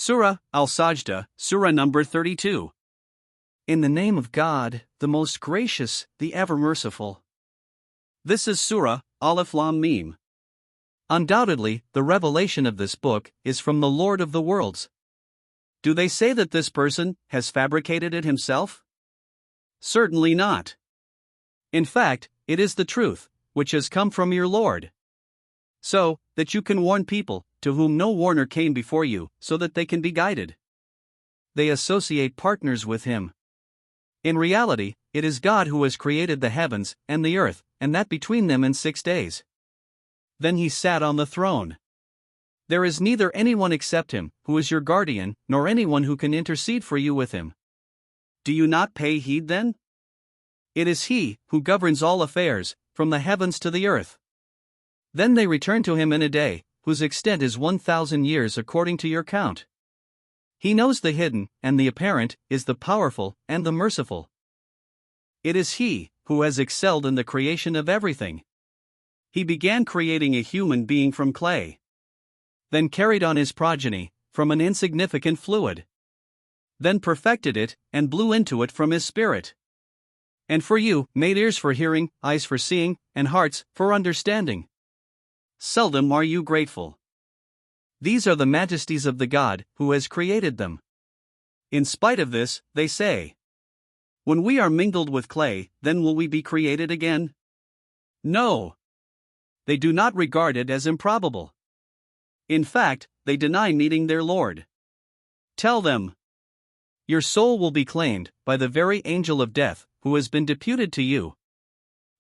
Surah al-Sajdah, Surah number 32. In the name of God, the most gracious, the ever merciful. This is Surah al-Luqmān. Undoubtedly, the revelation of this book is from the Lord of the worlds. Do they say that this person has fabricated it himself? Certainly not. In fact, it is the truth, which has come from your Lord. So, that you can warn people, to whom no warner came before you, so that they can be guided. They associate partners with him. In reality, it is God who has created the heavens and the earth, and that between them in 6 days. Then he sat on the throne. There is neither anyone except him, who is your guardian, nor anyone who can intercede for you with him. Do you not pay heed then? It is he who governs all affairs, from the heavens to the earth. Then they return to him in a day, whose extent is 1,000 years according to your count. He knows the hidden, and the apparent, is the powerful, and the merciful. It is he who has excelled in the creation of everything. He began creating a human being from clay. Then carried on his progeny, from an insignificant fluid. Then perfected it, and blew into it from his spirit. And for you, made ears for hearing, eyes for seeing, and hearts for understanding. Seldom are you grateful. These are the majesties of the God who has created them. In spite of this, they say, when we are mingled with clay, then will we be created again? No. They do not regard it as improbable. In fact, they deny meeting their Lord. Tell them, your soul will be claimed by the very angel of death, who has been deputed to you.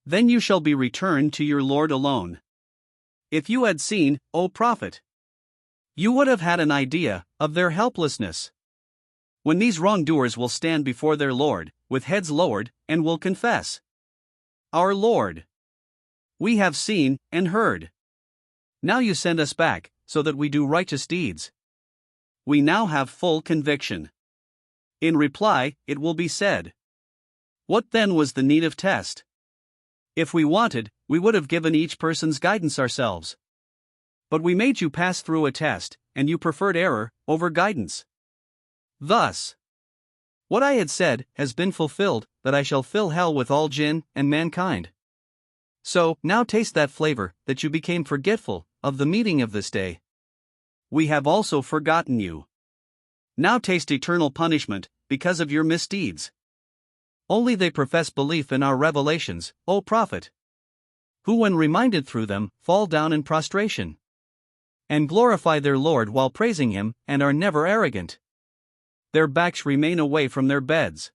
Then you shall be returned to your Lord alone. If you had seen, O Prophet, you would have had an idea of their helplessness. When these wrongdoers will stand before their Lord, with heads lowered, and will confess, our Lord, we have seen and heard. Now you send us back, so that we do righteous deeds. We now have full conviction. In reply, it will be said, what then was the need of test? If we wanted, we would have given each person's guidance ourselves. But we made you pass through a test, and you preferred error over guidance. Thus, what I had said has been fulfilled, that I shall fill hell with all jinn and mankind. So, now taste that flavor, that you became forgetful of the meeting of this day. We have also forgotten you. Now taste eternal punishment, because of your misdeeds. Only they profess belief in our revelations, O Prophet, who when reminded through them, fall down in prostration, and glorify their Lord while praising him, and are never arrogant. Their backs remain away from their beds.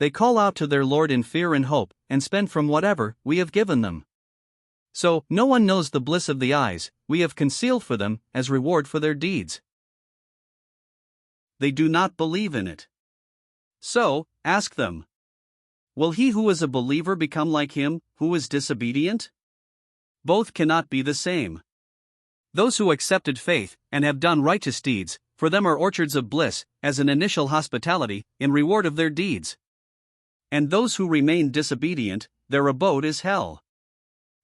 They call out to their Lord in fear and hope, and spend from whatever we have given them. So, no one knows the bliss of the eyes we have concealed for them, as reward for their deeds. They do not believe in it. So, ask them, will he who is a believer become like him who is disobedient? Both cannot be the same. Those who accepted faith and have done righteous deeds, for them are orchards of bliss, as an initial hospitality, in reward of their deeds. And those who remain disobedient, their abode is hell.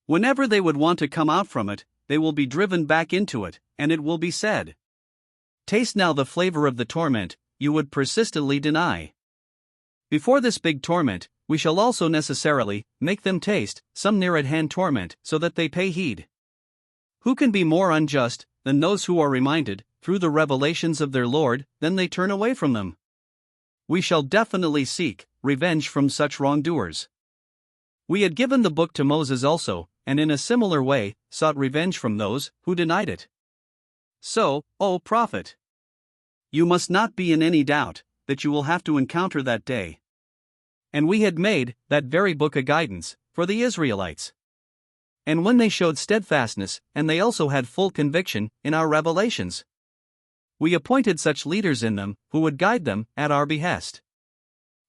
Whenever they would want to come out from it, they will be driven back into it, and it will be said, taste now the flavor of the torment you would persistently deny. Before this big torment, we shall also necessarily make them taste some near-at-hand torment, so that they pay heed. Who can be more unjust than those who are reminded, through the revelations of their Lord, then they turn away from them? We shall definitely seek revenge from such wrongdoers. We had given the book to Moses also, and in a similar way, sought revenge from those who denied it. So, O Prophet, you must not be in any doubt that you will have to encounter that day. And we had made that very book a guidance for the Israelites. And when they showed steadfastness, and they also had full conviction in our revelations, we appointed such leaders in them who would guide them at our behest.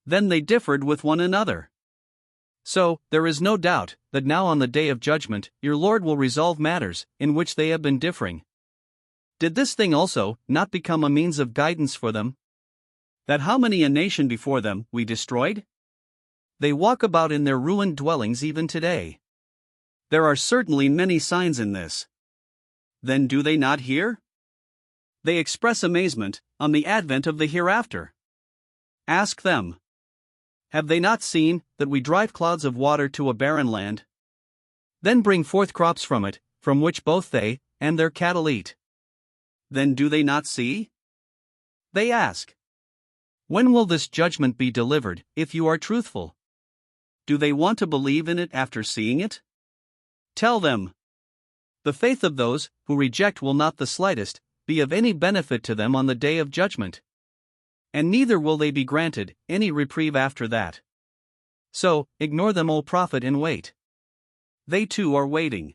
Then they differed with one another. So, there is no doubt that now on the day of judgment, your Lord will resolve matters in which they have been differing. Did this thing also not become a means of guidance for them? That how many a nation before them we destroyed? They walk about in their ruined dwellings even today. There are certainly many signs in this. Then do they not hear? They express amazement on the advent of the hereafter. Ask them. Have they not seen that we drive clouds of water to a barren land? Then bring forth crops from it, from which both they and their cattle eat. Then do they not see? They ask. When will this judgment be delivered, if you are truthful? Do they want to believe in it after seeing it? Tell them. The faith of those who reject will not the slightest be of any benefit to them on the day of judgment. And neither will they be granted any reprieve after that. So, ignore them, O Prophet, and wait. They too are waiting.